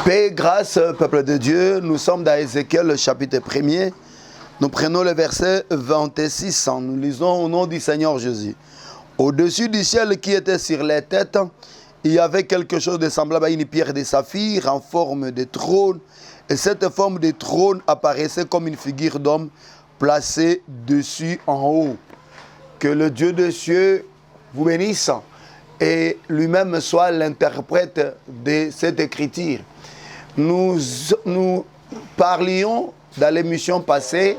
Paix, grâce, peuple de Dieu, nous sommes dans Ézéchiel, chapitre 1er. Nous prenons le verset 26. Nous lisons au nom du Seigneur Jésus. Au-dessus du ciel qui était sur les têtes, il y avait quelque chose de semblable à une pierre de saphir en forme de trône. Et cette forme de trône apparaissait comme une figure d'homme placée dessus en haut. Que le Dieu des cieux vous bénisse et lui-même soit l'interprète de cette écriture. Nous parlions dans l'émission passée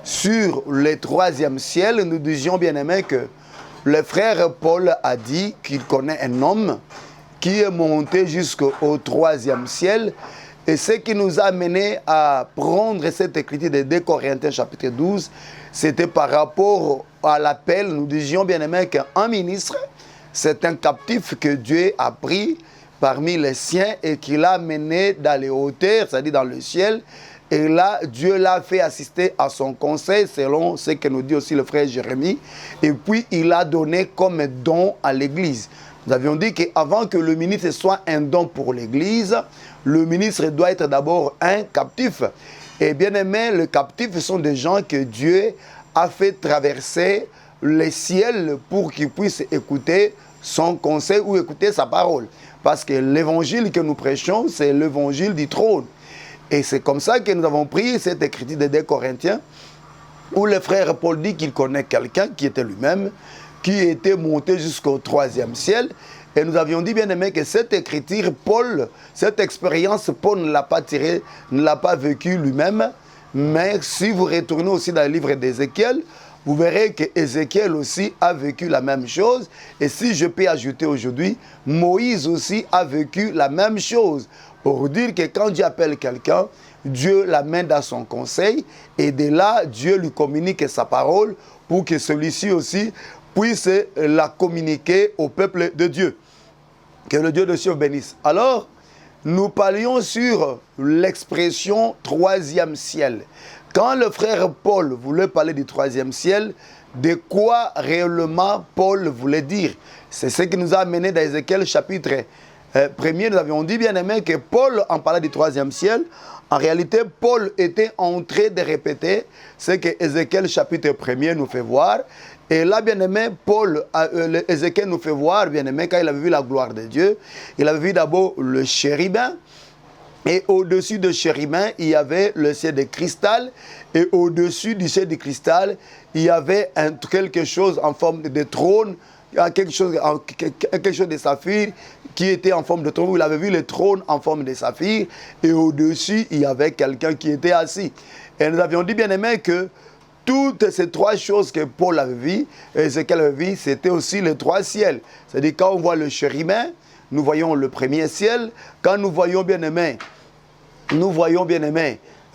sur le troisième ciel. Nous disions, bien aimé, que le frère Paul a dit qu'il connaît un homme qui est monté jusqu'au troisième ciel. Et ce qui nous a amené à prendre cette écriture de 2 Corinthiens chapitre 12, c'était par rapport à l'appel. Nous disions, bien aimé, qu'un ministre, c'est un captif que Dieu a pris parmi les siens et qu'il a mené dans les hauteurs, c'est-à-dire dans le ciel. Et là, Dieu l'a fait assister à son conseil, selon ce que nous dit aussi le frère Jérémie. Et puis, il l'a donné comme don à l'Église. Nous avions dit qu'avant que le ministre soit un don pour l'Église, le ministre doit être d'abord un captif. Et bien aimé, les captifs sont des gens que Dieu a fait traverser les ciels pour qu'ils puissent écouter son conseil ou écouter sa parole. Parce que l'évangile que nous prêchons, c'est l'évangile du trône. Et c'est comme ça que nous avons pris cette écriture de 2 Corinthiens, où le frère Paul dit qu'il connaît quelqu'un qui était lui-même, qui était monté jusqu'au troisième ciel. Et nous avions dit, bien aimé, que cette écriture, Paul, cette expérience, Paul ne l'a pas tirée, ne l'a pas vécue lui-même. Mais si vous retournez aussi dans le livre d'Ézéchiel, vous verrez qu'Ézéchiel aussi a vécu la même chose. Et si je peux ajouter aujourd'hui, Moïse aussi a vécu la même chose. Pour dire que quand Dieu appelle quelqu'un, Dieu l'amène dans son conseil. Et de là, Dieu lui communique sa parole pour que celui-ci aussi puisse la communiquer au peuple de Dieu. Que le Dieu de Dieu bénisse. Alors, nous parlions sur l'expression troisième ciel. Quand le frère Paul voulait parler du troisième ciel, de quoi réellement Paul voulait dire? C'est ce qui nous a amené dans Ézéchiel chapitre 1er. Nous avions dit, bien aimé, que Paul en parlait du troisième ciel. En réalité, Paul était en train de répéter ce que Ézéchiel chapitre 1er nous fait voir. Et là, bien aimé, Ézéchiel nous fait voir, bien aimé, quand il avait vu la gloire de Dieu, il avait vu d'abord le chérubin. Et au-dessus de chérubin, il y avait le ciel de cristal. Et au-dessus du ciel de cristal, il y avait quelque chose en forme de trône, quelque chose de saphir qui était en forme de trône. Il avait vu le trône en forme de saphir. Et au-dessus, il y avait quelqu'un qui était assis. Et nous avions dit, bien aimé, que toutes ces trois choses que Paul avait vues, et ce qu'elle avait vu, c'était aussi les trois ciels. C'est-à-dire, quand on voit le chérubin, nous voyons le premier ciel. Quand nous voyons, bien aimé,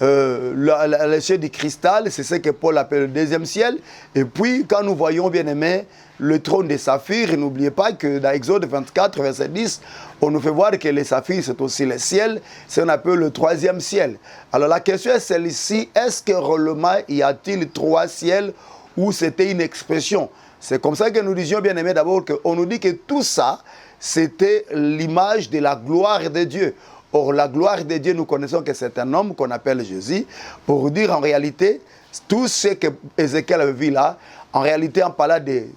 le ciel du cristal, c'est ce que Paul appelle le deuxième ciel. Et puis, quand nous voyons, bien aimé, le trône des saphirs, n'oubliez pas que dans Exode 24, verset 10, on nous fait voir que les saphirs, c'est aussi le ciel. C'est ce qu'on appelle le troisième ciel. Alors, la question est celle-ci, est-ce que réellement y a-t-il trois ciels ou c'était une expression? C'est comme ça que nous disions, bien aimé, d'abord, qu'on nous dit que tout ça, c'était l'image de la gloire de Dieu. Or, la gloire de Dieu, nous connaissons que c'est un homme qu'on appelle Jésus. Pour dire en réalité, tout ce que Ézéchiel avait vu là, en réalité, on parlait des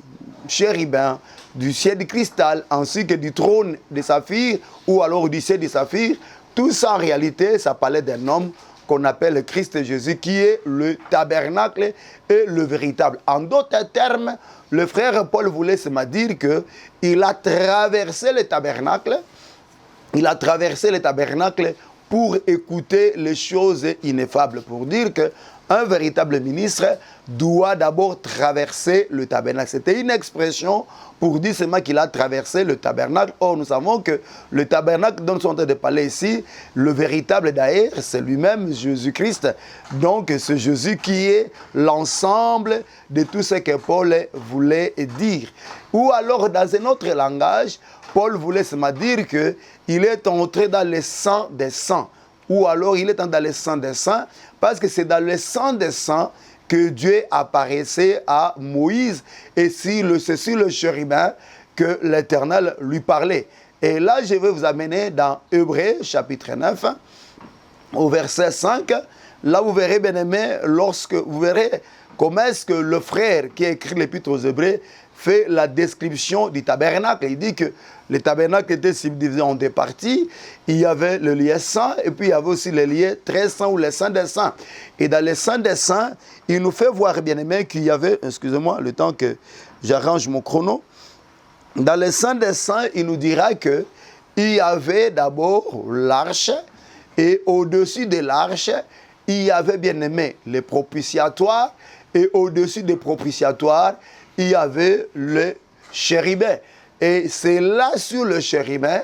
chérubins, du ciel de cristal, ainsi que du trône de saphir, ou alors du ciel de saphir. Tout ça, en réalité, ça parlait d'un homme qu'on appelle le Christ Jésus, qui est le tabernacle et le véritable. En d'autres termes, le frère Paul voulait se dire qu'il a traversé le tabernacle. Il a traversé le tabernacle pour écouter les choses ineffables. Pour dire qu'un véritable ministre doit d'abord traverser le tabernacle. C'était une expression pour dire seulement qu'il a traversé le tabernacle. Or, nous savons que le tabernacle dont nous sommes en train de parler ici, le véritable d'ailleurs, c'est lui-même Jésus-Christ. Donc, c'est Jésus qui est l'ensemble de tout ce que Paul voulait dire. Ou alors, dans un autre langage, Paul voulait se dire qu'il est entré dans le sang des saints. Ou alors, il est entré dans le sang des saints, parce que c'est dans le sang des saints que Dieu apparaissait à Moïse. Et c'est sur le chérubin que l'Éternel lui parlait. Et là, je vais vous amener dans Hébreux, chapitre 9, au verset 5. Là, vous verrez, bien aimé, vous verrez comment est-ce que le frère qui a écrit l'Épître aux Hébreux fait la description du tabernacle. Il dit que le tabernacle était subdivisé en deux parties. Il y avait le lieu saint et puis il y avait aussi le lieu très saint ou le saint des saints. Et dans le saint des saints, il nous fait voir, bien aimé, qu'il y avait, excusez-moi, le temps que j'arrange mon chrono. Dans le saint des saints, il nous dira qu'il y avait d'abord l'arche et au-dessus de l'arche, il y avait, bien aimé, les propitiatoires et au-dessus des propitiatoires, il y avait le chérubin. Et c'est là sur le chérubin,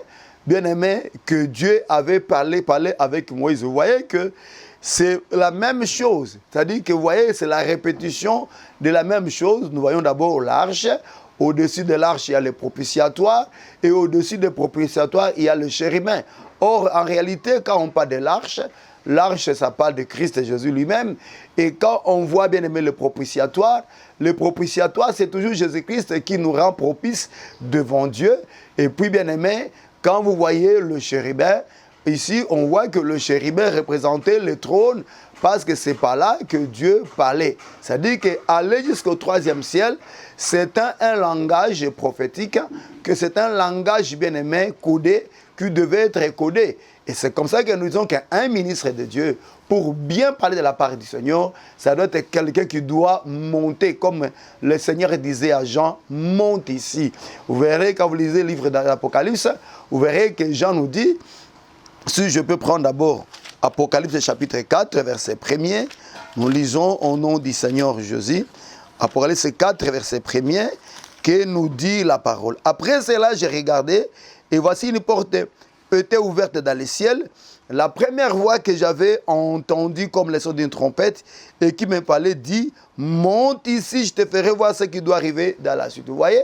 bien aimé, que Dieu avait parlé avec Moïse. Vous voyez que c'est la même chose. C'est-à-dire que vous voyez, c'est la répétition de la même chose. Nous voyons d'abord l'arche. Au-dessus de l'arche, il y a le propitiatoire. Et au-dessus des propitiatoires, il y a le chérubin. Or, en réalité, quand on parle de l'arche, ça parle de Christ et Jésus lui-même. Et quand on voit, bien aimé, le propitiatoire, c'est toujours Jésus-Christ qui nous rend propice devant Dieu. Et puis, bien aimé, quand vous voyez le chérubin, ici, on voit que le chérubin représentait le trône parce que c'est par là que Dieu parlait. C'est-à-dire qu'aller jusqu'au troisième ciel, c'est un langage prophétique, que c'est un langage, bien aimé, codé, qui devait être codé. Et c'est comme ça que nous disons qu'un ministre de Dieu, pour bien parler de la part du Seigneur, ça doit être quelqu'un qui doit monter, comme le Seigneur disait à Jean, monte ici. Vous verrez, quand vous lisez le livre de l'Apocalypse, vous verrez que Jean nous dit, si je peux prendre d'abord Apocalypse chapitre 4, verset 1er, nous lisons au nom du Seigneur Jésus, Apocalypse 4, verset 1er, que nous dit la parole. Après cela, j'ai regardé, et voici une porte était ouverte dans le ciel. La première voix que j'avais entendue comme le son d'une trompette et qui me parlait dit, monte ici, je te ferai voir ce qui doit arriver dans la suite. Vous voyez,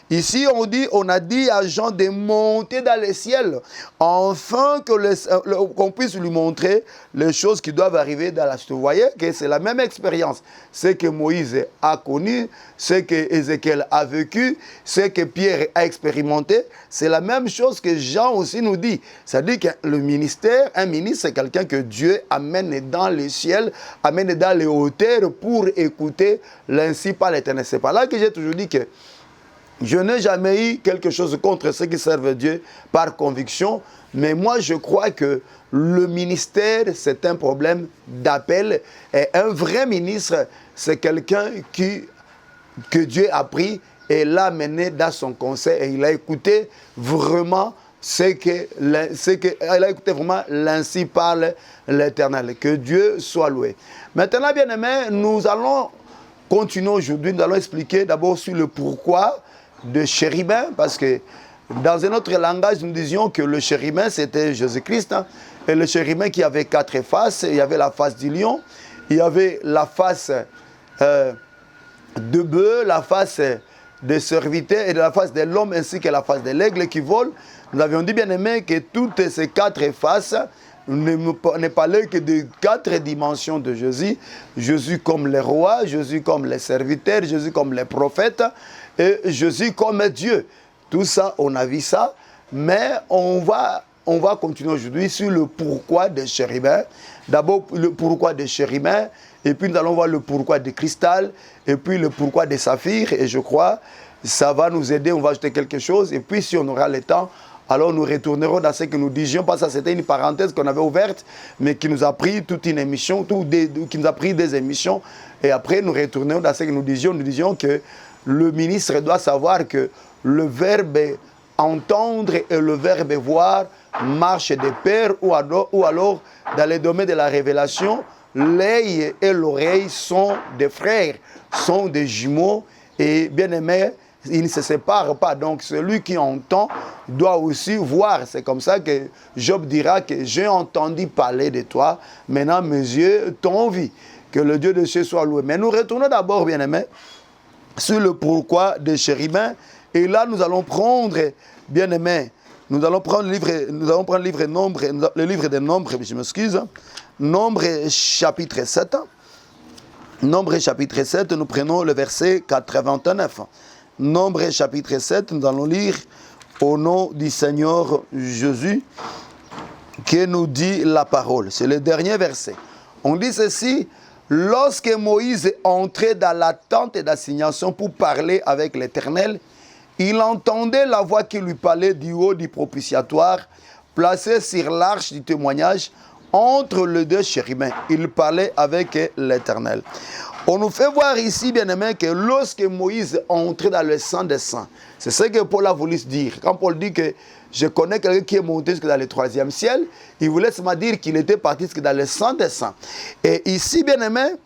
ici on a dit à Jean de monter dans le ciel, afin qu'on puisse lui montrer les choses qui doivent arriver dans la suite. Vous voyez que c'est la même expérience. Ce que Moïse a connu, ce que Ézéchiel a vécu, ce que Pierre a expérimenté, c'est la même chose que Jean aussi nous dit. C'est-à-dire que le ministère, un ministre, c'est quelqu'un que Dieu amène dans le ciel, amène dans les hauteurs pour écouter l'ainsi par l'Éternel. C'est par là que j'ai toujours dit que je n'ai jamais eu quelque chose contre ceux qui servent Dieu par conviction, mais moi je crois que le ministère, c'est un problème d'appel. Et un vrai ministre, c'est quelqu'un que Dieu a pris et l'a mené dans son conseil et il a écouté vraiment il a écouté vraiment l'ainsi parle l'Éternel. Que Dieu soit loué. Maintenant, bien aimé, nous allons continuer aujourd'hui. Nous allons expliquer d'abord sur le pourquoi de chérubin, parce que dans un autre langage, nous disions que le chérubin, c'était Jésus-Christ. Hein, et le chérubin qui avait 4 faces. Il y avait la face du lion, il y avait la face de bœuf, la face de serviteur et de la face de l'homme ainsi que la face de l'aigle qui vole. Nous avions dit, bien aimé, que toutes ces 4 faces ne parlaient que de 4 dimensions de Jésus. Jésus comme le roi, Jésus comme le serviteur, Jésus comme le prophète et Jésus comme Dieu. Tout ça, on a vu ça, mais on va continuer aujourd'hui sur le pourquoi des chérubins. D'abord, le pourquoi des chérubins, et puis nous allons voir le pourquoi des cristal, et puis le pourquoi des saphirs, et je crois ça va nous aider, on va ajouter quelque chose, et puis si on aura le temps, alors nous retournerons dans ce que nous disions, parce que c'était une parenthèse qu'on avait ouverte, mais qui nous a pris toute une émission, qui nous a pris des émissions, et après nous retournerons dans ce que nous disions que le ministre doit savoir que le verbe entendre et le verbe voir marchent de pair, ou alors dans le domaine de la révélation, l'œil et l'oreille sont des frères, sont des jumeaux, et bien aimés, ils ne se séparent pas. Donc celui qui entend doit aussi voir. C'est comme ça que Job dira que j'ai entendu parler de toi, maintenant mes yeux t'ont vu. Que le Dieu de cieux soit loué. Mais nous retournons d'abord, bien aimés, sur le pourquoi des chérubins. Et là, nous allons prendre, bien aimé, nous allons prendre le livre des Nombres, je m'excuse, Nombre chapitre 7. Nombre chapitre 7, nous prenons le verset 89. Nombre chapitre 7, nous allons lire au nom du Seigneur Jésus que nous dit la parole. C'est le dernier verset. On dit ceci: lorsque Moïse entrait dans la tente d'assignation pour parler avec l'Éternel, il entendait la voix qui lui parlait du haut du propitiatoire, placé sur l'arche du témoignage, entre les deux chérubins. Il parlait avec l'Éternel. On nous fait voir ici, bien-aimé, que lorsque Moïse entrait dans le Saint des Saints, c'est ce que Paul a voulu dire. Quand Paul dit que je connais quelqu'un qui est monté jusque dans le troisième ciel, il voulait seulement dire qu'il était parti jusque dans le Saint des Saints. Et ici, bien-aimé,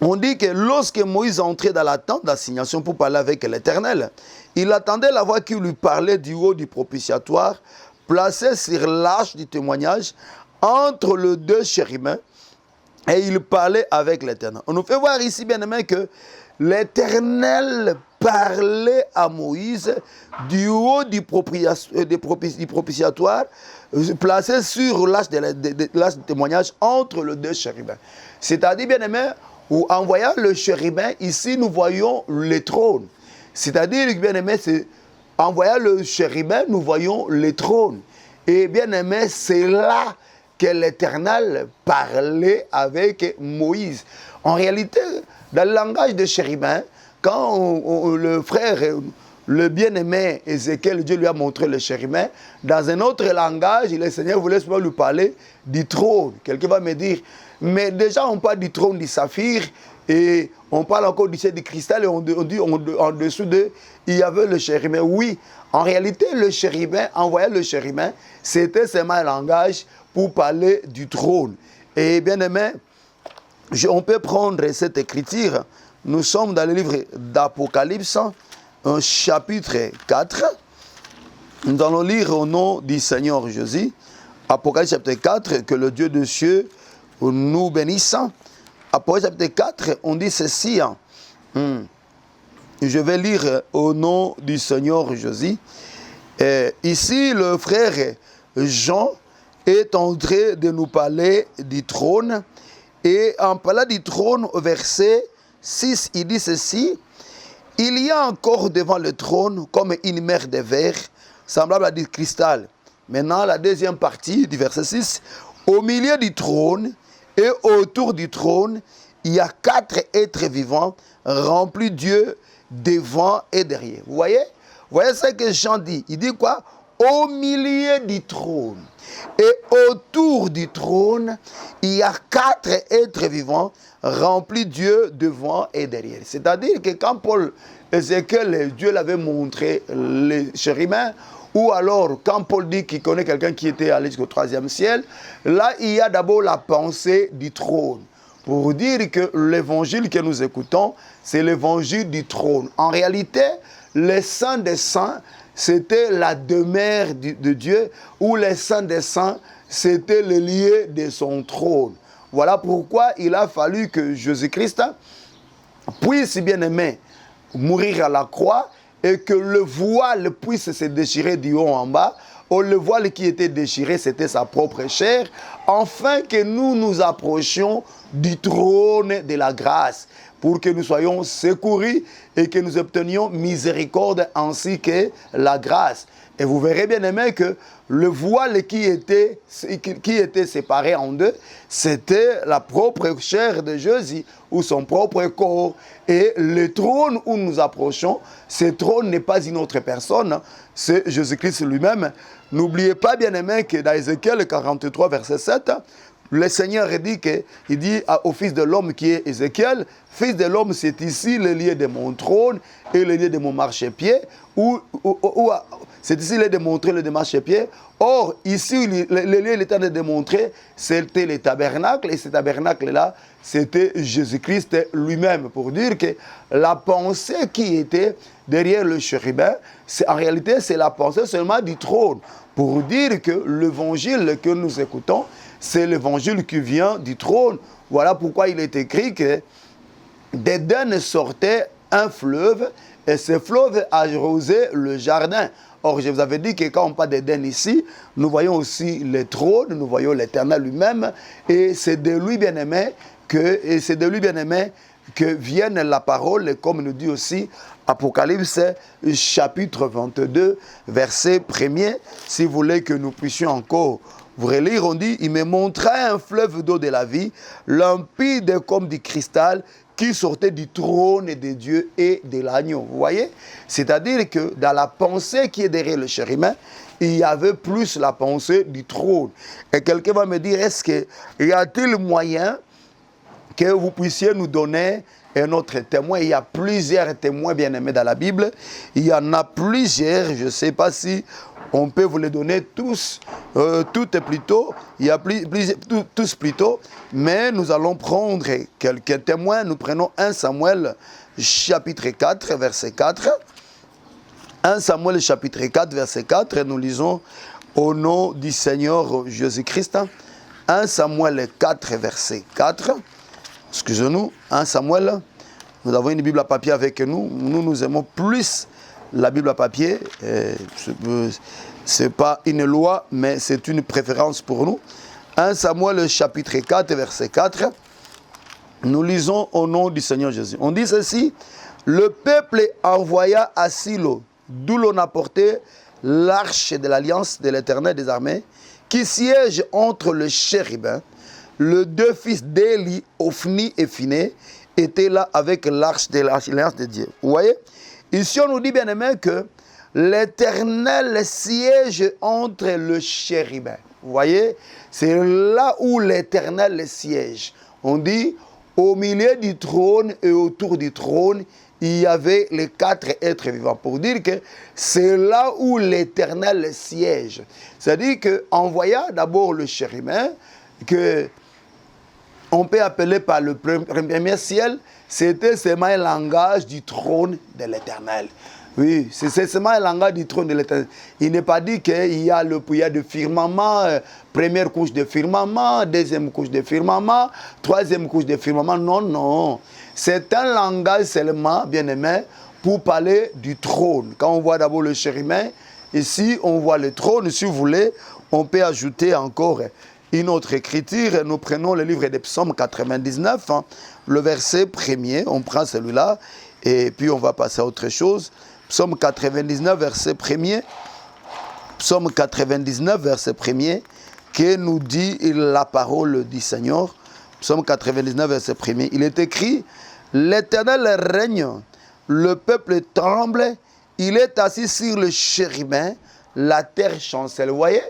on dit que lorsque Moïse entrait dans la tente d'assignation pour parler avec l'Éternel, il attendait la voix qui lui parlait du haut du propitiatoire, placé sur l'arche du témoignage, entre les deux chérubins, et il parlait avec l'Éternel. On nous fait voir ici, bien aimé, que l'Éternel parlait à Moïse du haut du propitiatoire, placé sur l'arche du témoignage, entre les deux chérubins. C'est-à-dire, bien aimé, en voyant le chérubin, ici nous voyons le trône. C'est-à-dire, bien aimé, en voyant le chérubin, nous voyons le trône. Et bien aimé, c'est là que l'Éternel parlait avec Moïse. En réalité, dans le langage de chérubin, quand le frère, le bien-aimé Ézéchiel, Dieu lui a montré le chérubin, dans un autre langage, le Seigneur voulait souvent lui parler du trône. Quelqu'un va me dire, mais déjà on parle du trône du saphir, et on parle encore du ciel du cristal, et on dit en dessous il y avait le chérubin. Oui, en réalité, le chérubin, en voyant le chérubin, c'était seulement un langage pour parler du trône. Et bien aimé, on peut prendre cette écriture. Nous sommes dans le livre d'Apocalypse, chapitre 4. Nous allons lire au nom du Seigneur Jésus. Apocalypse chapitre 4, que le Dieu de cieux nous bénisse. Apocalypse chapitre 4, on dit ceci. Je vais lire au nom du Seigneur Jésus. Ici, le frère Jean est en train de nous parler du trône. Et en parlant du trône, au verset 6, il dit ceci: il y a encore devant le trône comme une mer de verre, semblable à du cristal. Maintenant, la deuxième partie du verset 6, au milieu du trône et autour du trône, il y a 4 êtres vivants remplis Dieu devant et derrière. Vous voyez ce que Jean dit? Il dit quoi? Au milieu du trône et autour du trône, il y a 4 êtres vivants remplis Dieu devant et derrière. C'est-à-dire que quand Paul, Ézéchiel, Dieu l'avait montré les chérubins, ou alors quand Paul dit qu'il connaît quelqu'un qui était allé jusqu'au 3e ciel, là il y a d'abord la pensée du trône. Pour dire que l'évangile que nous écoutons, c'est l'évangile du trône. En réalité, le Saint des Saints, c'était la demeure de Dieu, ou le Saint des Saints, c'était le lieu de son trône. Voilà pourquoi il a fallu que Jésus-Christ puisse, bien aimé, mourir à la croix, et que le voile puisse se déchirer du haut en bas. Le voile qui était déchiré, c'était sa propre chair, afin que nous nous approchions du trône de la grâce, pour que nous soyons secourus et que nous obtenions miséricorde ainsi que la grâce. Et vous verrez bien aimé que le voile qui était séparé en deux, c'était la propre chair de Jésus, ou son propre corps. Et le trône où nous approchons, ce trône n'est pas une autre personne, c'est Jésus-Christ lui-même. N'oubliez pas bien aimé que dans Ézéchiel 43 verset 7, le Seigneur il dit au Fils de l'homme qui est Ézéchiel, Fils de l'homme, c'est ici le lieu de mon trône et le lieu de mon marchepied, c'est ici le lieu de mon trône et de marchepied. Or, ici, le lieu il était de démontrer, c'était le tabernacle, et ce tabernacle-là, c'était Jésus-Christ lui-même, pour dire que la pensée qui était derrière le chérubin, en réalité, c'est la pensée seulement du trône, pour dire que l'évangile que nous écoutons, c'est l'évangile qui vient du trône. Voilà pourquoi il est écrit que d'Éden sortait un fleuve, et ce fleuve arrosait le jardin. Or, je vous avais dit que quand on parle d'Éden ici, nous voyons aussi le trône, nous voyons l'Éternel lui-même, et c'est de lui bien-aimé que vienne la parole, et comme nous dit aussi Apocalypse chapitre 22, verset 1er, si vous voulez que nous puissions encore vous relire, on dit, il me montra un fleuve d'eau de la vie, limpide comme du cristal, qui sortait du trône de Dieu et de l'agneau. Vous voyez? C'est-à-dire que dans la pensée qui est derrière le chérubin, il y avait plus la pensée du trône. Et quelqu'un va me dire, y a-t-il moyen que vous puissiez nous donner un autre témoin? Il y a plusieurs témoins bien-aimés dans la Bible. Il y en a plusieurs, je ne sais pas si on peut vous les donner tous, toutes plutôt, il y a tous plutôt, mais nous allons prendre quelques témoins. Nous prenons 1 Samuel chapitre 4, verset 4. 1 Samuel chapitre 4, verset 4, nous lisons au nom du Seigneur Jésus-Christ. 1 Samuel 4, verset 4. Excusez-nous, 1 Samuel, nous avons une Bible à papier avec nous. Nous aimons plus la Bible à papier. Ce n'est pas une loi, mais c'est une préférence pour nous. 1 Samuel chapitre 4, verset 4. Nous lisons au nom du Seigneur Jésus. On dit ceci, le peuple envoya à Silo, d'où l'on apportait l'arche de l'alliance de l'Éternel des armées, qui siège entre le chérubin. Les deux fils d'Élie, Ophni et Phiné, étaient là avec l'arche de l'alliance de Dieu. Vous voyez? Ici, on nous dit bien aimé que l'Éternel siège entre le chérubin. Vous voyez? C'est là où l'Éternel siège. On dit, au milieu du trône et autour du trône, il y avait les 4 êtres vivants. Pour dire que c'est là où l'Éternel siège. C'est-à-dire qu'en voyant d'abord le chérubin, que on peut appeler par le premier ciel, c'était seulement un langage du trône de l'Éternel. Oui, c'est seulement un langage du trône de l'Éternel. Il n'est pas dit qu'il y a le de firmament, première couche de firmament, deuxième couche de firmament, troisième couche de firmament. Non, non. C'est un langage seulement, bien aimé, pour parler du trône. Quand on voit d'abord le chérubin, ici on voit le trône. Si vous voulez, on peut ajouter encore une autre écriture. Nous prenons le livre des psaumes 99, le verset 1er. On prend celui-là et puis on va passer à autre chose. Psaume 99, verset 1er. Psaume 99, verset 1er, qui nous dit la parole du Seigneur. Psaume 99, verset 1er. Il est écrit, l'Éternel règne, le peuple tremble, il est assis sur le chérubin, la terre chancelle. Vous voyez?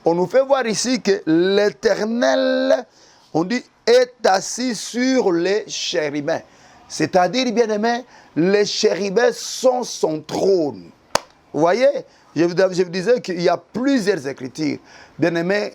On nous fait voir ici que l'Éternel, on dit, est assis sur les chérubins. C'est-à-dire, bien aimé, les chérubins sont son trône. Vous voyez? Je vous disais qu'il y a plusieurs écritures. Bien aimé,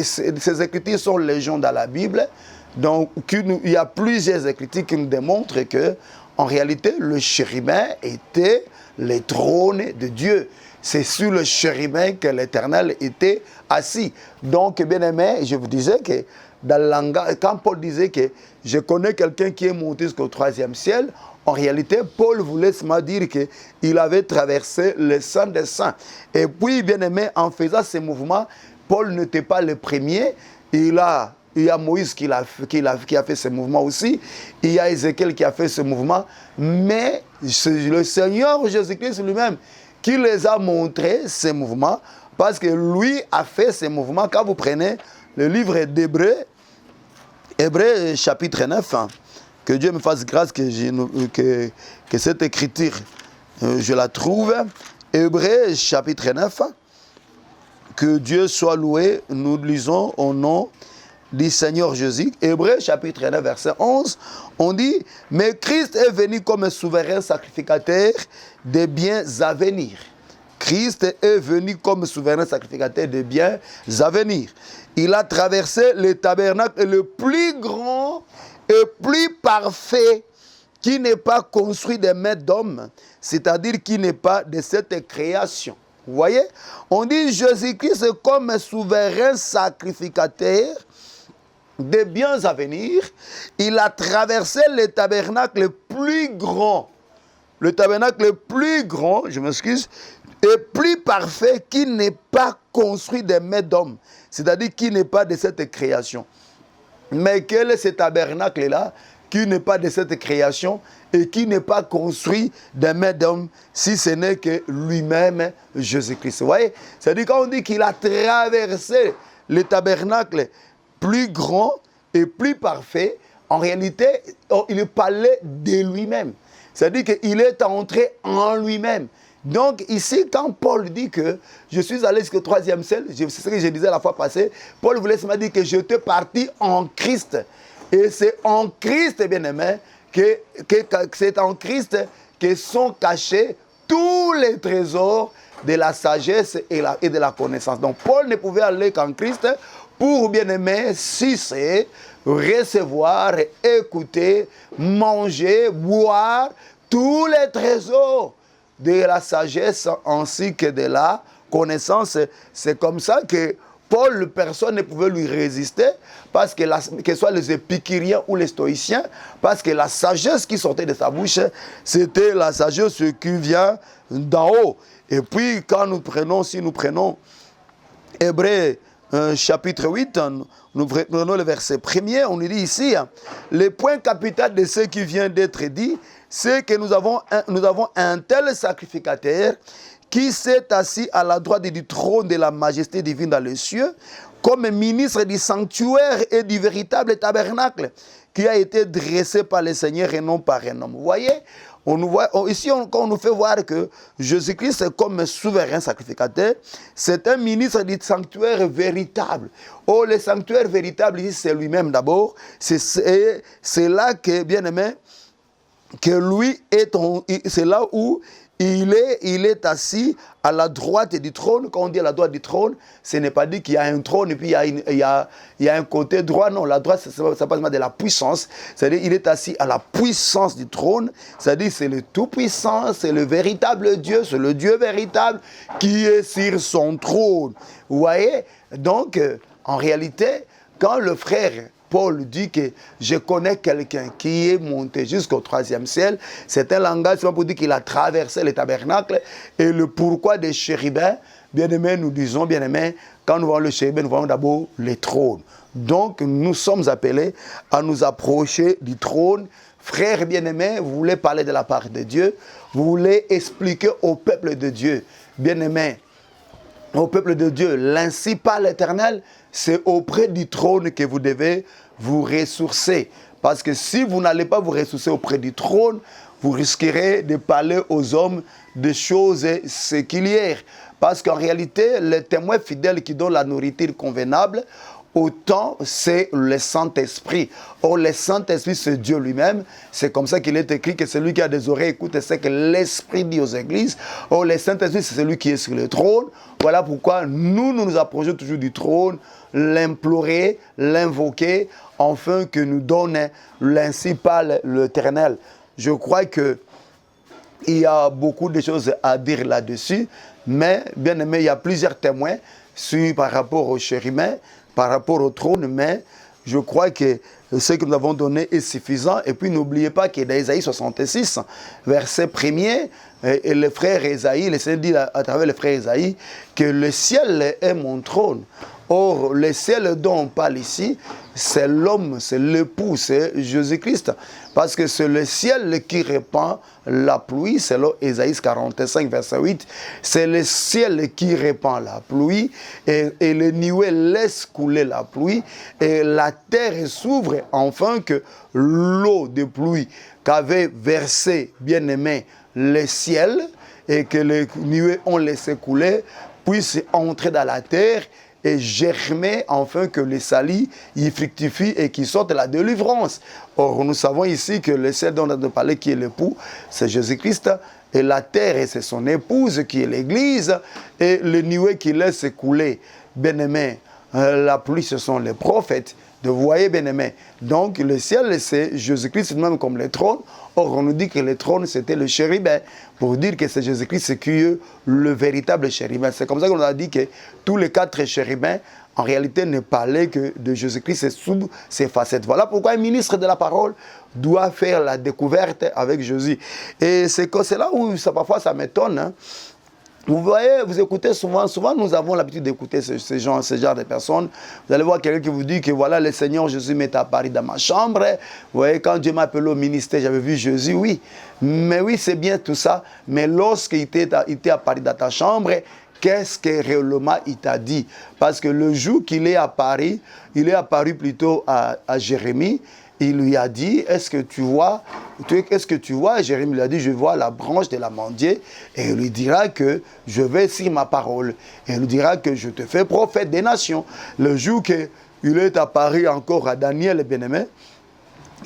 ces écritures sont légion dans la Bible. Donc, il y a plusieurs écritures qui nous démontrent que, en réalité, le chérubin était le trône de Dieu. C'est sur le chérubin que l'Éternel était assis. Donc, bien aimé, je vous disais que dans le langage, quand Paul disait que je connais quelqu'un qui est monté jusqu'au 3e ciel, en réalité, Paul voulait se dire qu'il avait traversé le Saint des Saints. Et puis, bien aimé, en faisant ces mouvements, Paul n'était pas le premier. Il y a Moïse qui a fait ce mouvement aussi. Il y a Ézéchiel qui a fait ce mouvement. Mais c'est le Seigneur Jésus-Christ lui-même qui les a montrés, ces mouvements, parce que lui a fait ces mouvements. Quand vous prenez le livre d'Hébreux, Hébreux chapitre 9, que Dieu me fasse grâce que cette écriture, je la trouve. Hébreux chapitre 9, que Dieu soit loué, nous lisons au nom du Seigneur Jésus. Hébreux chapitre 9, verset 11, on dit, mais Christ est venu comme souverain sacrificateur des biens à venir. Christ est venu comme souverain sacrificateur des biens à venir. Il a traversé le tabernacle le plus grand et plus parfait qui n'est pas construit des mains d'hommes, c'est-à-dire qui n'est pas de cette création. Vous voyez? On dit Jésus-Christ comme souverain sacrificateur des biens à venir. Il a traversé le tabernacle le plus grand. Le tabernacle le plus grand, je m'excuse, et plus parfait qui n'est pas construit des mains d'hommes. C'est-à-dire qui n'est pas de cette création. Mais quel est ce tabernacle-là? qui n'est pas de cette création et qui n'est pas construit d'un main d'homme, si ce n'est que lui-même, Jésus-Christ. Vous voyez, c'est-à-dire quand on dit qu'il a traversé le tabernacle plus grand et plus parfait, en réalité, il parlait de lui-même. C'est-à-dire qu'il est entré en lui-même. Donc ici, quand Paul dit que je suis allé jusqu'au 3e ciel, c'est ce que je disais la fois passée, Paul voulait seulement dire que j'étais parti en Christ. Et c'est en Christ, bien-aimé, que c'est en Christ que sont cachés tous les trésors de la sagesse et de la connaissance. Donc Paul ne pouvait aller qu'en Christ pour, bien-aimé, sucer, recevoir, écouter, manger, boire tous les trésors de la sagesse ainsi que de la connaissance. C'est comme ça que Paul, personne ne pouvait lui résister, parce que ce soit les épicuriens ou les stoïciens, parce que la sagesse qui sortait de sa bouche, c'était la sagesse qui vient d'en haut. Et puis, quand nous prenons Hébreux chapitre 8, nous prenons le verset 1er, on nous dit ici, le point capital de ce qui vient d'être dit, c'est que nous avons un tel sacrificateur qui s'est assis à la droite du trône de la majesté divine dans les cieux, comme ministre du sanctuaire et du véritable tabernacle, qui a été dressé par le Seigneur et non par un homme. Vous voyez, ici, on nous fait voir que Jésus-Christ, comme souverain sacrificateur, c'est un ministre du sanctuaire véritable. Oh, le sanctuaire véritable, ici, c'est lui-même d'abord. C'est là que, bien aimé, que lui c'est là où il est assis à la droite du trône. Quand on dit à la droite du trône, ce n'est pas dit qu'il y a un trône et puis il y a un côté droit. Non, la droite, ça passe de la puissance. C'est-à-dire qu'il est assis à la puissance du trône. C'est-à-dire c'est le tout-puissant, c'est le véritable Dieu, c'est le Dieu véritable qui est sur son trône. Vous voyez? Donc, en réalité, quand le frère Paul dit que je connais quelqu'un qui est monté jusqu'au 3e ciel, c'est un langage pour dire qu'il a traversé le tabernacle. Et le pourquoi des chérubins, bien-aimés, nous disons, bien-aimés, quand nous voyons le chérubin, nous voyons d'abord les trônes. Donc, nous sommes appelés à nous approcher du trône. Frères bien-aimés, vous voulez parler de la part de Dieu, vous voulez expliquer au peuple de Dieu, bien-aimés, au peuple de Dieu, l'ainsi par l'Éternel, c'est auprès du trône que vous devez vous ressourcer. Parce que si vous n'allez pas vous ressourcer auprès du trône, vous risquerez de parler aux hommes de choses séculières. Parce qu'en réalité, le témoin fidèle qui donne la nourriture convenable, autant c'est le Saint-Esprit. Or, le Saint-Esprit, c'est Dieu lui-même. C'est comme ça qu'il est écrit que celui qui a des oreilles écoute ce que l'Esprit dit aux églises. Or, le Saint-Esprit, c'est celui qui est sur le trône. Voilà pourquoi nous approchons toujours du trône, l'implorer, l'invoquer, afin que nous donne l'ainsi par l'Éternel. Je crois qu'il y a beaucoup de choses à dire là-dessus, mais bien aimé, il y a plusieurs témoins par rapport au chérubin, par rapport au trône, mais je crois que ce que nous avons donné est suffisant. Et puis n'oubliez pas que dans Isaïe 66, verset 1er, et le frère Isaïe, le Seigneur dit à travers le frère Isaïe que le ciel est mon trône. Or, le ciel dont on parle ici, c'est l'homme, c'est l'époux, c'est Jésus-Christ. Parce que c'est le ciel qui répand la pluie, c'est Ésaïe 45, verset 8. C'est le ciel qui répand la pluie et les nuées laissent couler la pluie et la terre s'ouvre afin que l'eau de pluie qu'avait versé, bien-aimé, le ciel et que les nuées ont laissé couler puisse entrer dans la terre et germer afin que les salis y fructifient et qui sortent la délivrance. Or, nous savons ici que le ciel dont on a parlé qui est l'époux, c'est Jésus-Christ, et la terre, et c'est son épouse qui est l'Église, et les nuées qui laissent couler, bien-aimés, la pluie, ce sont les prophètes. Vous voyez, bien-aimés. Donc, le ciel, c'est Jésus-Christ, même comme le trône. Or, on nous dit que le trône, c'était le chérubin. Pour dire que c'est Jésus-Christ qui est le véritable chérubin. C'est comme ça qu'on a dit que tous les 4 chérubins, en réalité, ne parlaient que de Jésus-Christ sous ses facettes. Voilà pourquoi un ministre de la parole doit faire la découverte avec Jésus. Et c'est là où parfois ça m'étonne, hein, Vous voyez, vous écoutez souvent nous avons l'habitude d'écouter ce genre de personnes. Vous allez voir quelqu'un qui vous dit que voilà, le Seigneur Jésus m'est apparu dans ma chambre. Vous voyez, quand Dieu m'a appelé au ministère, j'avais vu Jésus, oui. Mais oui, c'est bien tout ça. Mais lorsqu'il t'est apparu dans ta chambre, qu'est-ce que réellement il t'a dit? Parce que le jour qu'il est apparu plutôt à Jérémie. Il lui a dit, est-ce que tu vois? Jérémie lui a dit, je vois la branche de l'amandier. Et il lui dira que je vais sur ma parole. Et il lui dira que je te fais prophète des nations. Le jour qu'il est apparu encore à Daniel le bien-aimé,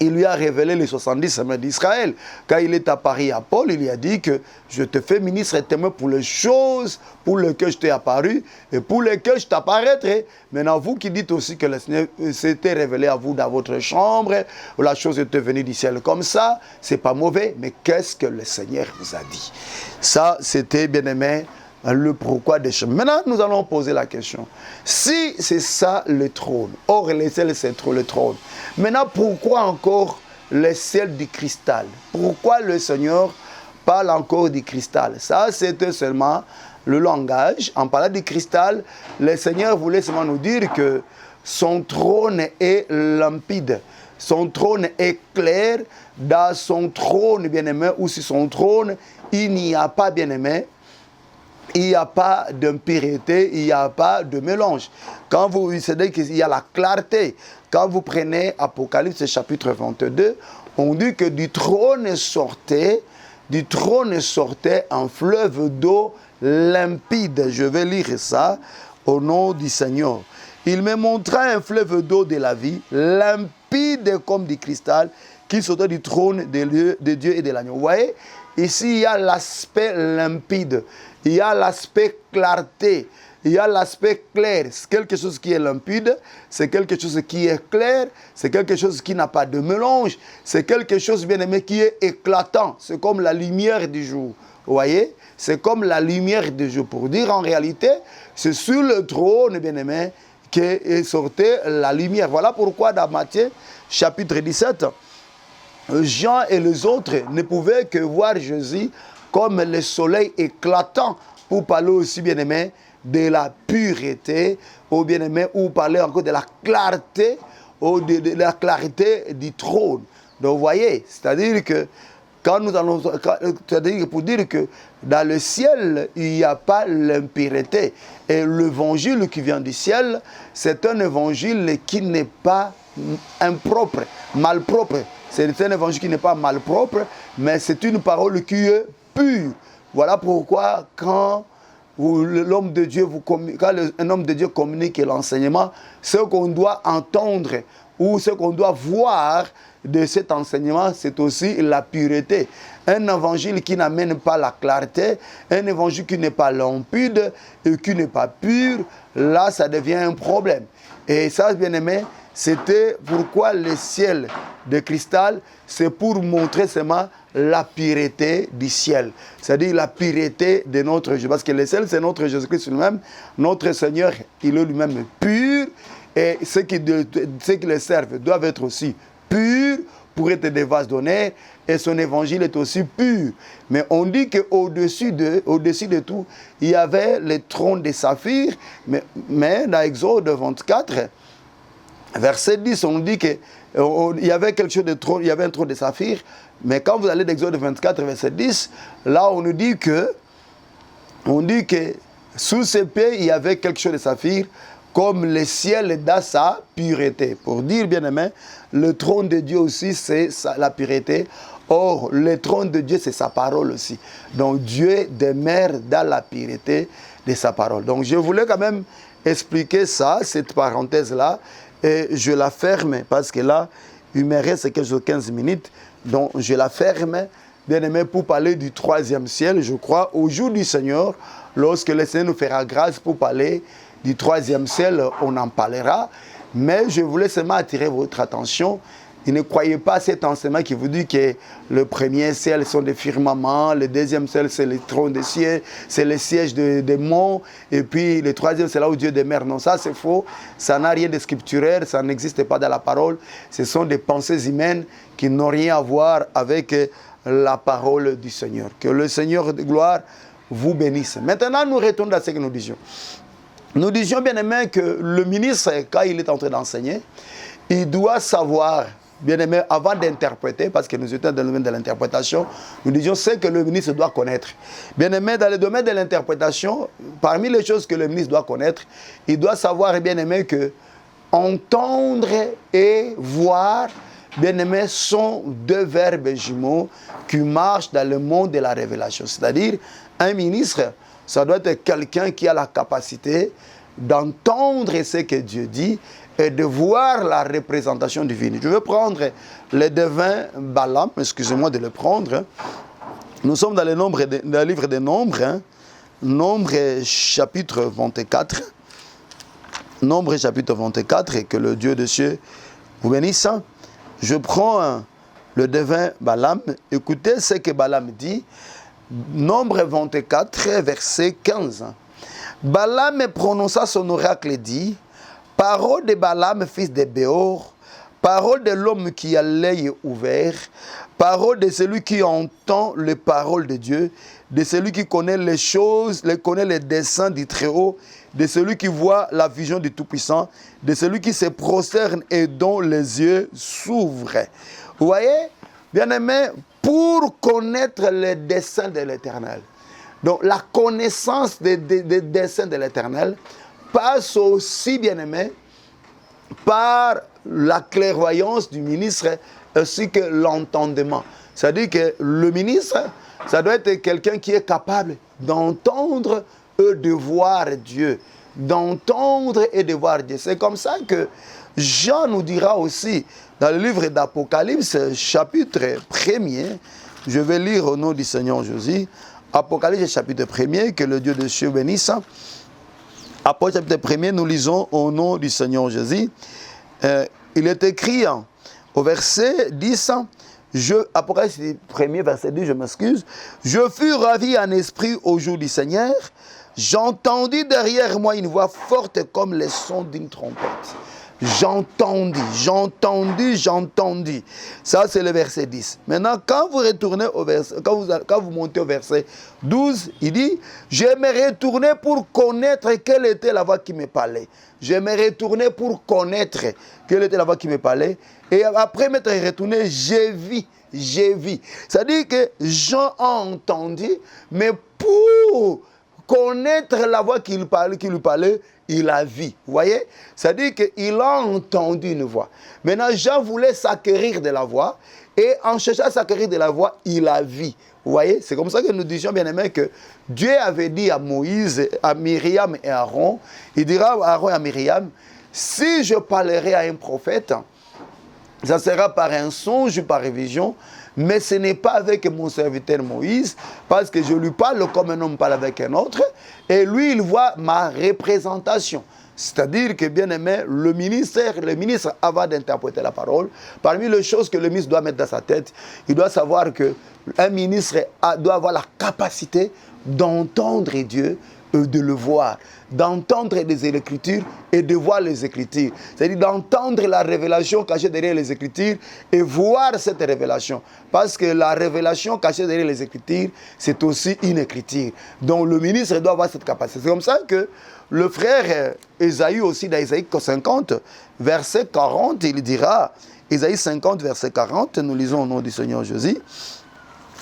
il lui a révélé les 70 semaines d'Israël. Quand il est apparu à Paul, il lui a dit que je te fais ministre et témoin pour les choses pour lesquelles je t'ai apparu et pour lesquelles je t'apparaîtrai. Maintenant, vous qui dites aussi que le Seigneur s'était révélé à vous dans votre chambre, la chose était venue du ciel comme ça, c'est pas mauvais, mais qu'est-ce que le Seigneur vous a dit? Ça, c'était, bien aimé, le pourquoi des choses. Maintenant, nous allons poser la question. Si c'est ça le trône, or le ciel c'est le trône, maintenant pourquoi encore le ciel du cristal? Pourquoi le Seigneur parle encore du cristal? Ça, c'était seulement le langage. En parlant du cristal, le Seigneur voulait seulement nous dire que son trône est limpide. Son trône est clair. Dans son trône, bien-aimé, ou sur son trône, il n'y a pas, bien-aimé, il n'y a pas d'impureté, il n'y a pas de mélange. Quand vous savez qu'il y a la clarté, quand vous prenez Apocalypse chapitre 22, on dit que du trône sortait un fleuve d'eau limpide. Je vais lire ça au nom du Seigneur. Il me montra un fleuve d'eau de la vie, limpide comme du cristal, qui sortait du trône de Dieu et de l'agneau. Vous voyez, ici il y a l'aspect limpide. Il y a l'aspect clarté, il y a l'aspect clair. C'est quelque chose qui est limpide, c'est quelque chose qui est clair, c'est quelque chose qui n'a pas de mélange, c'est quelque chose, bien aimé, qui est éclatant. C'est comme la lumière du jour. Vous voyez? C'est comme la lumière du jour. Pour dire en réalité, c'est sur le trône, bien aimé, qu'est sortie la lumière. Voilà pourquoi dans Matthieu, chapitre 17, Jean et les autres ne pouvaient que voir Jésus comme le soleil éclatant, pour parler aussi, bien-aimé, de la pureté, ou bien-aimé, ou parler encore de la clarté, ou de la clarté du trône. Donc, vous voyez, c'est-à-dire que, quand nous allons, c'est-à-dire pour dire que dans le ciel, il n'y a pas l'impureté. Et l'évangile qui vient du ciel, c'est un évangile qui n'est pas impropre, malpropre. C'est un évangile qui n'est pas malpropre, mais c'est une parole qui est pur. Voilà pourquoi quand l'homme de Dieu quand un homme de Dieu communique l'enseignement, ce qu'on doit entendre ou ce qu'on doit voir de cet enseignement, c'est aussi la pureté. Un évangile qui n'amène pas la clarté, un évangile qui n'est pas limpide et qui n'est pas pur, là ça devient un problème. Et ça, bien aimé, c'était pourquoi le ciel de cristal, c'est pour montrer seulement la pureté du ciel. C'est-à-dire la pureté de notre Jésus. Parce que le ciel, c'est notre Jésus-Christ lui-même. Notre Seigneur, il est lui-même pur. Et ceux qui le servent doivent être aussi purs pour être des vases d'honneur. Et son évangile est aussi pur. Mais on dit qu'au-dessus de tout, il y avait le trône de saphir. Mais dans Exode 24, verset 10, on dit qu'il y avait quelque chose de trône, il y avait un trône de saphir. Mais quand vous allez d'Exode 24, verset 10, là on nous dit que sous ses pieds, il y avait quelque chose de saphir, comme le ciel dans sa pureté. Pour dire, bien aimé, le trône de Dieu aussi, c'est la pureté. Or, le trône de Dieu, c'est sa parole aussi. Donc, Dieu demeure dans la pureté de sa parole. Donc, je voulais quand même expliquer ça, cette parenthèse-là, et je la ferme, parce que là, il me reste quelque chose 15 minutes. Donc, je la ferme, bien aimé, pour parler du troisième ciel, je crois, au jour du Seigneur, lorsque le Seigneur nous fera grâce pour parler du troisième ciel, on en parlera. Mais je voulais seulement attirer votre attention. Et ne croyez pas à cet enseignement qui vous dit que le premier ciel sont des firmaments, le deuxième ciel c'est le trône des cieux, c'est le siège des monts, et puis le troisième c'est là où Dieu demeure. Non, ça c'est faux, ça n'a rien de scripturaire, ça n'existe pas dans la parole. Ce sont des pensées humaines qui n'ont rien à voir avec la parole du Seigneur. Que le Seigneur de gloire vous bénisse. Maintenant, nous retournons à ce que nous disions. Nous disions, bien aimé, que le ministre, quand il est en train d'enseigner, il doit savoir, bien aimé, avant d'interpréter, parce que nous étions dans le domaine de l'interprétation, nous disions ce que le ministre doit connaître. Bien aimé, dans le domaine de l'interprétation, parmi les choses que le ministre doit connaître, il doit savoir, bien aimé, que entendre et voir, bien aimé, sont deux verbes jumeaux qui marchent dans le monde de la révélation. C'est-à-dire, un ministre, ça doit être quelqu'un qui a la capacité d'entendre ce que Dieu dit et de voir la représentation divine. Je vais prendre le devin Balaam, excusez-moi de le prendre. Nous sommes dans le livre des Nombres, Nombres chapitre 24. Nombres chapitre 24, et que le Dieu de cieux vous bénisse. Je prends le devin Balaam. Écoutez ce que Balaam dit. Nombre 24, verset 15. Balaam prononça son oracle et dit, parole de Balaam, fils de Béor, parole de l'homme qui a l'œil ouvert, parole de celui qui entend les paroles de Dieu, de celui qui connaît les choses, connaît les desseins du Très-Haut, de celui qui voit la vision du Tout-Puissant, de celui qui se prosterne et dont les yeux s'ouvrent. Vous voyez, bien aimé, pour connaître les desseins de l'Éternel. Donc la connaissance des desseins de l'Éternel passe aussi, bien aimé, par la clairvoyance du ministre ainsi que l'entendement. C'est-à-dire que le ministre, ça doit être quelqu'un qui est capable d'entendre et de voir Dieu. D'entendre et de voir Dieu. C'est comme ça que Jean nous dira aussi, dans le livre d'Apocalypse, chapitre 1er, je vais lire au nom du Seigneur Jésus, Apocalypse chapitre 1er, que le Dieu de cieux bénisse. Apocalypse chapitre 1er, nous lisons au nom du Seigneur Jésus. Il est écrit au verset 10, Apocalypse 1er, verset 10, je m'excuse. Je fus ravi en esprit au jour du Seigneur. J'entendis derrière moi une voix forte comme le son d'une trompette. J'entendis. Ça, c'est le verset 10. Maintenant, quand vous retournez au verset, quand vous montez au verset 12, il dit, je me retournai pour connaître quelle était la voix qui me parlait. Je me retournai pour connaître quelle était la voix qui me parlait. Et après m'être retourné, j'ai vu. C'est-à-dire que Jean a entendu, mais pour connaître la voix qui lui parlait, il a vu. Vous voyez? C'est-à-dire qu'il a entendu une voix. Maintenant, Jean voulait s'acquérir de la voix. Et en cherchant à s'acquérir de la voix, il a vu. Vous voyez? C'est comme ça que nous disions, bien aimé, que Dieu avait dit à Moïse, à Myriam et à Aaron, il dira à Aaron et à Myriam, si je parlerai à un prophète, ça sera par un songe ou par une vision, mais ce n'est pas avec mon serviteur Moïse, parce que je lui parle comme un homme parle avec un autre, et lui, il voit ma représentation. C'est-à-dire que, bien aimé, le ministre, avant d'interpréter la parole, parmi les choses que le ministre doit mettre dans sa tête, il doit savoir qu'un ministre doit avoir la capacité d'entendre Dieu, de le voir, d'entendre les Écritures et de voir les Écritures. C'est-à-dire d'entendre la révélation cachée derrière les Écritures et voir cette révélation. Parce que la révélation cachée derrière les Écritures, c'est aussi une Écriture. Donc le ministre doit avoir cette capacité. C'est comme ça que le frère Ésaïe aussi, dans Ésaïe 50, verset 40, il dira, Ésaïe 50, verset 40, nous lisons au nom du Seigneur Jésus,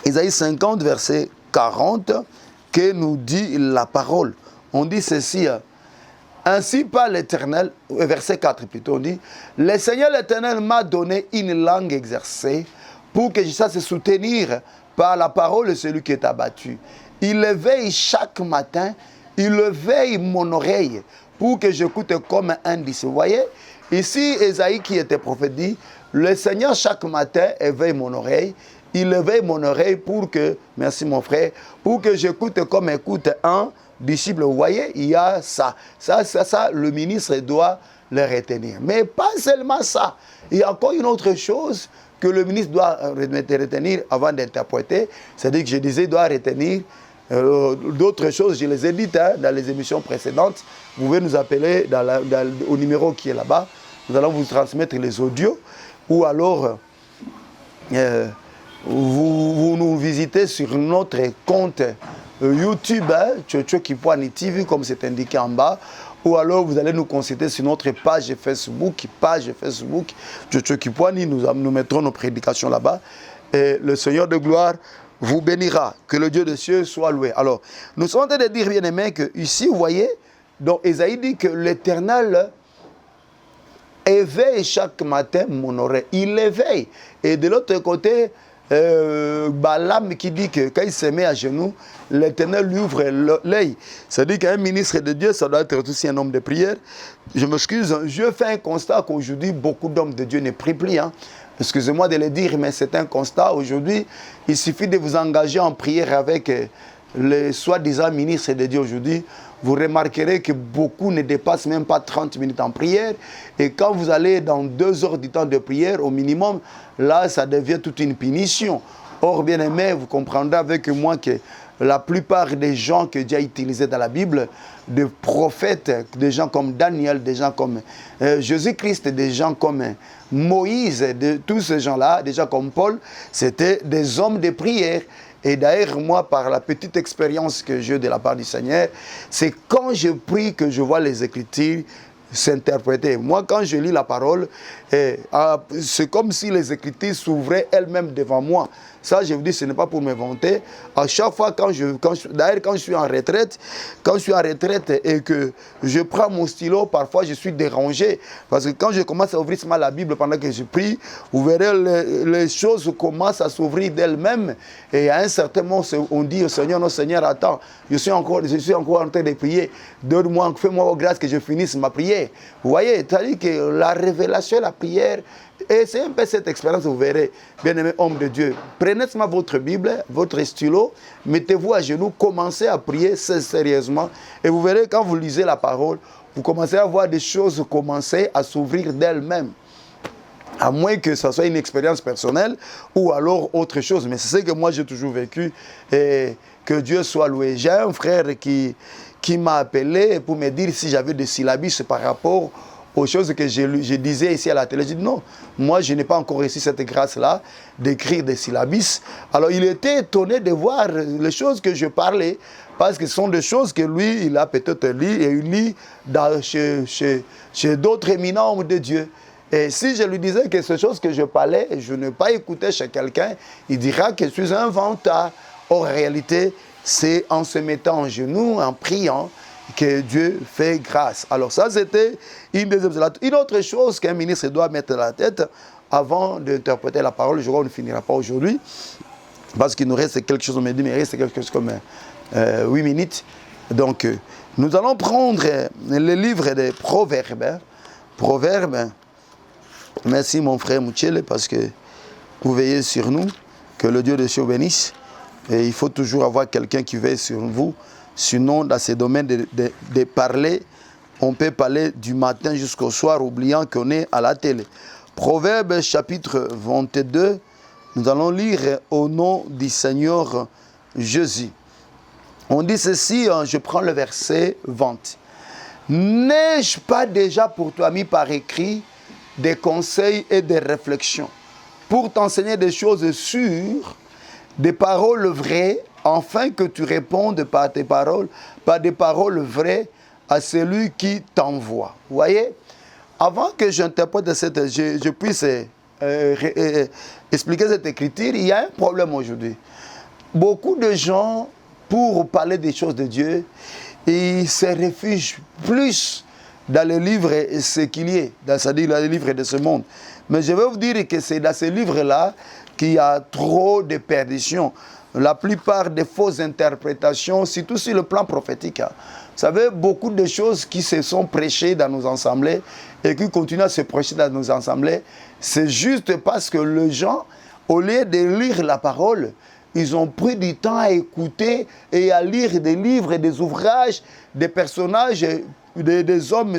Ésaïe 50, verset 40, que nous dit la parole. On dit ceci, ainsi par l'Éternel, verset 4 plutôt, on dit, le Seigneur l'Éternel m'a donné une langue exercée pour que je sache soutenir par la parole de celui qui est abattu. Il éveille chaque matin, il éveille mon oreille pour que j'écoute comme un disciple. Vous voyez, ici, Ésaïe qui était prophète dit, le Seigneur chaque matin éveille mon oreille. Il éveille mon oreille pour que, merci mon frère, pour que j'écoute comme écoute un disciple. Vous voyez, il y a ça. Ça, le ministre doit le retenir. Mais pas seulement ça. Il y a encore une autre chose que le ministre doit retenir avant d'interpréter. C'est-à-dire que je disais, il doit retenir d'autres choses. Je les ai dites dans les émissions précédentes. Vous pouvez nous appeler au numéro qui est là-bas. Nous allons vous transmettre les audios. Ou alors... vous nous visitez sur notre compte YouTube, Tchétcho Kipwani TV, comme c'est indiqué en bas. Ou alors vous allez nous consulter sur notre page Facebook, Tchétcho Kipwani, nous mettrons nos prédications là-bas. Et le Seigneur de gloire vous bénira. Que le Dieu des cieux soit loué. Alors, nous sommes en train de dire, bien aimé, que ici, vous voyez, donc Ésaïe dit que l'Éternel éveille chaque matin mon oreille. Il éveille. Et de l'autre côté, Balaam qui dit que quand il se met à genoux, l'Éternel lui ouvre l'œil. C'est-à-dire qu'un ministre de Dieu, ça doit être aussi un homme de prière. Je m'excuse, je fais un constat qu'aujourd'hui, beaucoup d'hommes de Dieu ne prient plus. Excusez-moi de le dire, mais c'est un constat. Aujourd'hui, il suffit de vous engager en prière avec les soi-disant ministres de Dieu aujourd'hui. Vous remarquerez que beaucoup ne dépassent même pas 30 minutes en prière. Et quand vous allez dans 2 heures du temps de prière, au minimum, là, ça devient toute une punition. Or, bien aimé, vous comprendrez avec moi que la plupart des gens que Dieu a utilisés dans la Bible, des prophètes, des gens comme Daniel, des gens comme Jésus-Christ, des gens comme Moïse, de tous ces gens-là, des gens comme Paul, c'était des hommes de prière. Et d'ailleurs, moi, par la petite expérience que j'ai de la part du Seigneur, c'est quand je prie que je vois les Écritures s'interpréter. Moi, quand je lis la parole, c'est comme si les Écritures s'ouvraient elles-mêmes devant moi. Ça, je vous dis, ce n'est pas pour me vanter. À chaque fois, d'ailleurs, quand je suis en retraite, et que je prends mon stylo, parfois je suis dérangé. Parce que quand je commence à ouvrir la Bible pendant que je prie, vous verrez, les choses commencent à s'ouvrir d'elles-mêmes. Et à un certain moment, on dit au Seigneur, non Seigneur, attends, je suis encore en train de prier. Donne-moi, fais-moi grâce que je finisse ma prière. Vous voyez, c'est-à-dire que la révélation, la prière, et c'est un peu cette expérience, vous verrez, bien-aimés hommes de Dieu. Prenez seulement votre Bible, votre stylo, mettez-vous à genoux, commencez à prier sérieusement. Et vous verrez, quand vous lisez la parole, vous commencez à voir des choses commencer à s'ouvrir d'elles-mêmes. À moins que ce soit une expérience personnelle ou alors autre chose. Mais c'est ce que moi j'ai toujours vécu. Et que Dieu soit loué. J'ai un frère qui m'a appelé pour me dire si j'avais des syllabus par rapport aux choses que je disais ici à la télé. J'ai dit non, moi je n'ai pas encore reçu cette grâce-là d'écrire des syllabus. Alors il était étonné de voir les choses que je parlais, parce que ce sont des choses que lui, il a peut-être lu et il lit chez d'autres éminents hommes de Dieu. Et si je lui disais que ces choses que je parlais, je n'ai pas écouté chez quelqu'un, il dira que je suis un vantard. Or, en réalité, c'est en se mettant en genoux, en priant, que Dieu fait grâce. Alors ça, c'était une deuxième. Une autre chose qu'un ministre doit mettre dans la tête avant d'interpréter la parole, je crois qu'on ne finira pas aujourd'hui, parce qu'il nous reste quelque chose, on me dit, mais il reste quelque chose comme 8 minutes. Donc, nous allons prendre le livre des Proverbes. Proverbes, merci mon frère Mouchele, parce que vous veillez sur nous, que le Dieu de Dieu bénisse. Et il faut toujours avoir quelqu'un qui veille sur vous. Sinon, dans ces domaines de parler, on peut parler du matin jusqu'au soir, oubliant qu'on est à la télé. Proverbe chapitre 22, nous allons lire au nom du Seigneur Jésus. On dit ceci, je prends le verset 20. N'ai-je pas déjà pour toi mis par écrit des conseils et des réflexions pour t'enseigner des choses sûres, des paroles vraies, afin que tu répondes par tes paroles, par des paroles vraies à celui qui t'envoie. Vous voyez, avant que j'interprète je puisse expliquer cette écriture, il y a un problème aujourd'hui. Beaucoup de gens, pour parler des choses de Dieu, ils se réfugient plus dans les livres séculiers, c'est-à-dire dans les livres de ce monde. Mais je vais vous dire que c'est dans ces livres-là qu'il y a trop de perditions. La plupart des fausses interprétations, surtout sur le plan prophétique. Vous savez, beaucoup de choses qui se sont prêchées dans nos assemblées et qui continuent à se prêcher dans nos assemblées, c'est juste parce que les gens, au lieu de lire la parole, ils ont pris du temps à écouter et à lire des livres, des ouvrages, des personnages, des hommes,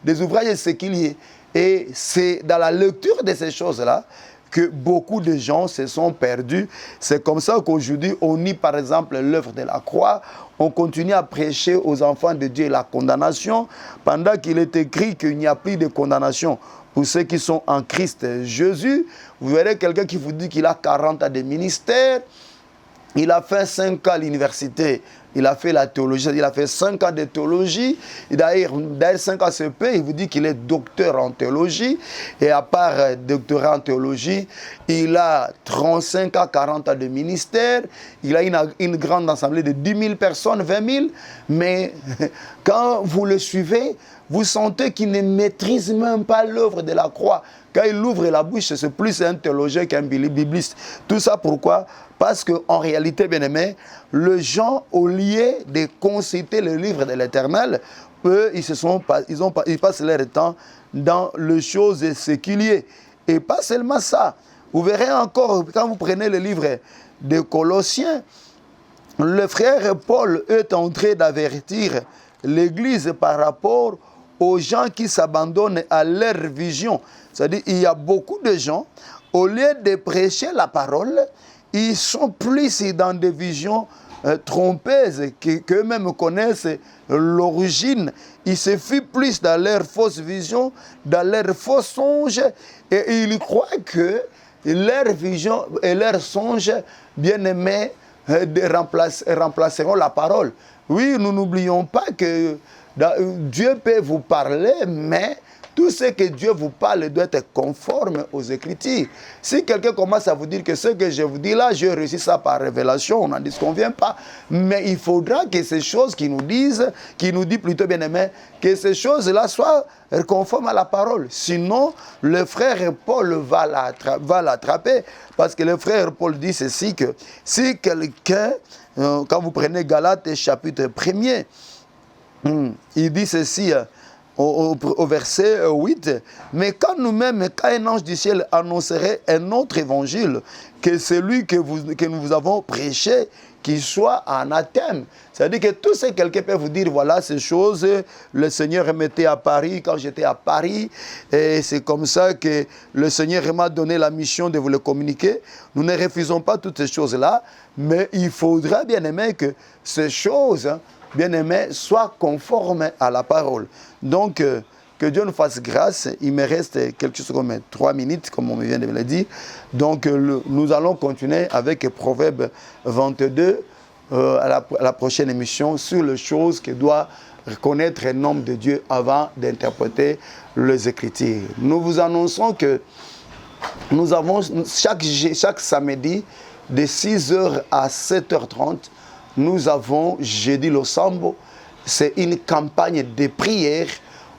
des ouvrages séculiers. Et c'est dans la lecture de ces choses-là que beaucoup de gens se sont perdus. C'est comme ça qu'aujourd'hui, on nie par exemple l'œuvre de la croix. On continue à prêcher aux enfants de Dieu la condamnation, pendant qu'il est écrit qu'il n'y a plus de condamnation pour ceux qui sont en Christ Jésus. Vous verrez quelqu'un qui vous dit qu'il a 40 ans de ministère. Il a fait 5 ans à l'université. Il a fait la théologie, il a fait 5 ans de théologie. D'ailleurs, 5 ans CP, il vous dit qu'il est docteur en théologie. Et à part doctorat en théologie, il a 35 à 40 ans de ministère. Il a une grande assemblée de 10 000 personnes, 20 000. Mais quand vous le suivez, vous sentez qu'il ne maîtrise même pas l'œuvre de la croix. Quand il ouvre la bouche, c'est plus un théologien qu'un bibliste. Tout ça pourquoi? Parce qu'en réalité, bien aimé, les gens, au lieu de consulter le livre de l'Éternel, eux, ils passent leur temps dans les choses séculières. Et pas seulement ça. Vous verrez encore, quand vous prenez le livre de Colossiens, le frère Paul est en train d'avertir l'Église par rapport aux gens qui s'abandonnent à leur vision. C'est-à-dire qu'il y a beaucoup de gens, au lieu de prêcher la parole, ils sont plus dans des visions trompeuses qu'eux-mêmes connaissent l'origine. Ils se fient plus dans leurs fausses visions, dans leurs faux songes, et ils croient que leur vision et leurs songes, bien aimés, remplaceront la parole. Oui, nous n'oublions pas que Dieu peut vous parler, mais tout ce que Dieu vous parle doit être conforme aux Écritures. Si quelqu'un commence à vous dire que ce que je vous dis là, j'ai reçu ça par révélation, on n'en disconvient pas. Mais il faudra que ces choses qui nous dit plutôt bien aimé, que ces choses-là soient conformes à la parole. Sinon, le frère Paul va l'attraper. Parce que le frère Paul dit ceci, que si quelqu'un, quand vous prenez Galates chapitre 1er, il dit ceci, au verset 8, mais quand nous-mêmes, quand un ange du ciel annoncerait un autre évangile que celui que nous vous avons prêché, qu'il soit anathème. C'est-à-dire que tout ce que quelqu'un peut vous dire, voilà ces choses, le Seigneur m'était à Paris quand j'étais à Paris, et c'est comme ça que le Seigneur m'a donné la mission de vous le communiquer. Nous ne refusons pas toutes ces choses-là, mais il faudra bien aimer que ces choses, bien aimé, soit conforme à la parole. Donc, que Dieu nous fasse grâce. Il me reste quelque chose comme 3 minutes, comme on vient de me le dire. Donc, nous allons continuer avec Proverbe 22 à la prochaine émission sur les choses que doit reconnaître un homme de Dieu avant d'interpréter les Écritures. Nous vous annonçons que nous avons chaque samedi de 6h à 7h30, nous avons jeudi le Sambo. C'est une campagne de prière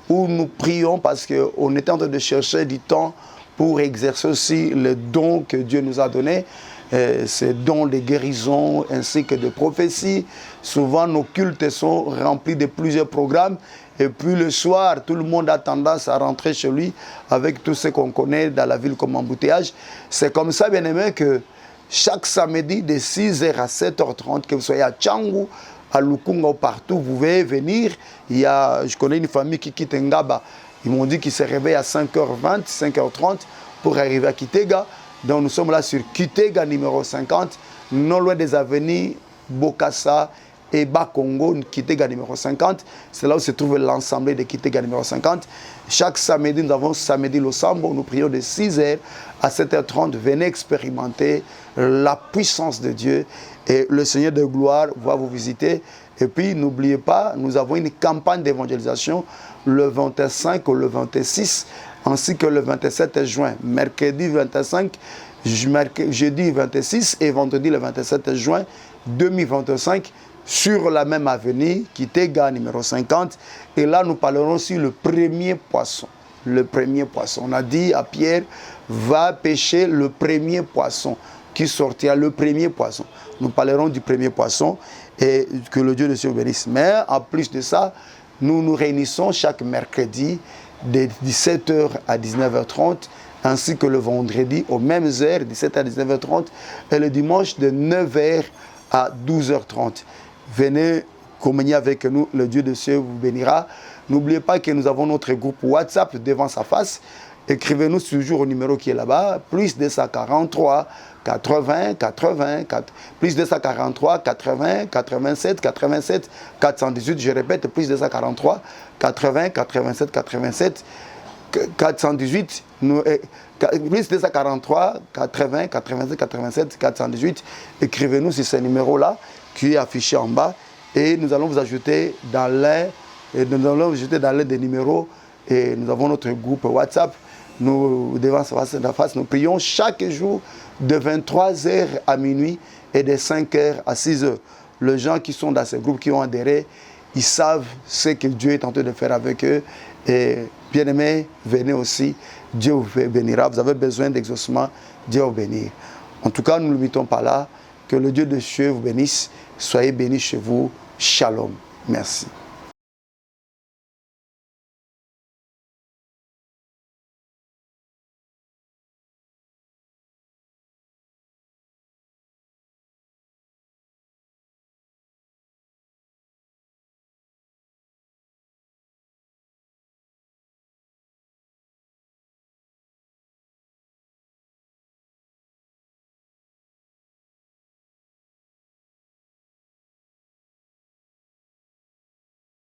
où nous prions parce qu'on est en train de chercher du temps pour exercer aussi le don que Dieu nous a donné, ces dons de guérison ainsi que de prophétie. Souvent nos cultes sont remplis de plusieurs programmes et puis le soir, tout le monde a tendance à rentrer chez lui avec tout ce qu'on connaît dans la ville comme embouteillage. C'est comme ça, bien aimé, que chaque samedi de 6h à 7h30, que vous soyez à Tchangou, à Lukunga ou partout, vous pouvez venir. Je connais une famille qui quitte Ngaba. Ils m'ont dit qu'ils se réveillent à 5h20, 5h30 pour arriver à Kitega. Donc nous sommes là sur Kitega numéro 50, non loin des avenues Bokassa et Bakongo, Kitega numéro 50. C'est là où se trouve l'ensemble de Kitega numéro 50. Chaque samedi, nous avons samedi le Sambo, nous prions de 6h à 7h30. Venez expérimenter la puissance de Dieu et le Seigneur de gloire va vous visiter. Et puis, n'oubliez pas, nous avons une campagne d'évangélisation le 25 ou le 26, ainsi que le 27 juin. Mercredi 25, jeudi 26 et vendredi le 27 juin 2025. Sur la même avenue, Kitega numéro 50. Et là, nous parlerons sur le premier poisson. Le premier poisson. On a dit à Pierre, va pêcher le premier poisson qui sortira, le premier poisson. Nous parlerons du premier poisson et que le Dieu de Dieu bénisse. Mais en plus de ça, nous nous réunissons chaque mercredi de 17h à 19h30, ainsi que le vendredi aux mêmes heures, 17h à 19h30, et le dimanche de 9h à 12h30. Venez communier avec nous, le Dieu de cieux vous bénira. N'oubliez pas que nous avons notre groupe WhatsApp devant sa face. Écrivez-nous toujours au numéro qui est là-bas, plus 243 80 80 plus 243 80 87 87 418. Je répète, plus 243 80 87 87 418, plus 243, 80, 87, 87, 418. Écrivez-nous sur ce numéro-là qui est affiché en bas et nous allons vous ajouter dans l'un des numéros et nous avons notre groupe WhatsApp. Nous devons face à face. Nous prions chaque jour de 23h à minuit et de 5h à 6h. Les gens qui sont dans ce groupe, qui ont adhéré, ils savent ce que Dieu est en train de faire avec eux. Et bien-aimés, venez aussi. Dieu vous bénira. Vous avez besoin d'exaucement, Dieu vous bénira. En tout cas, nous ne limitons pas là. Que le Dieu de cieux vous bénisse. Soyez bénis chez vous. Shalom. Merci.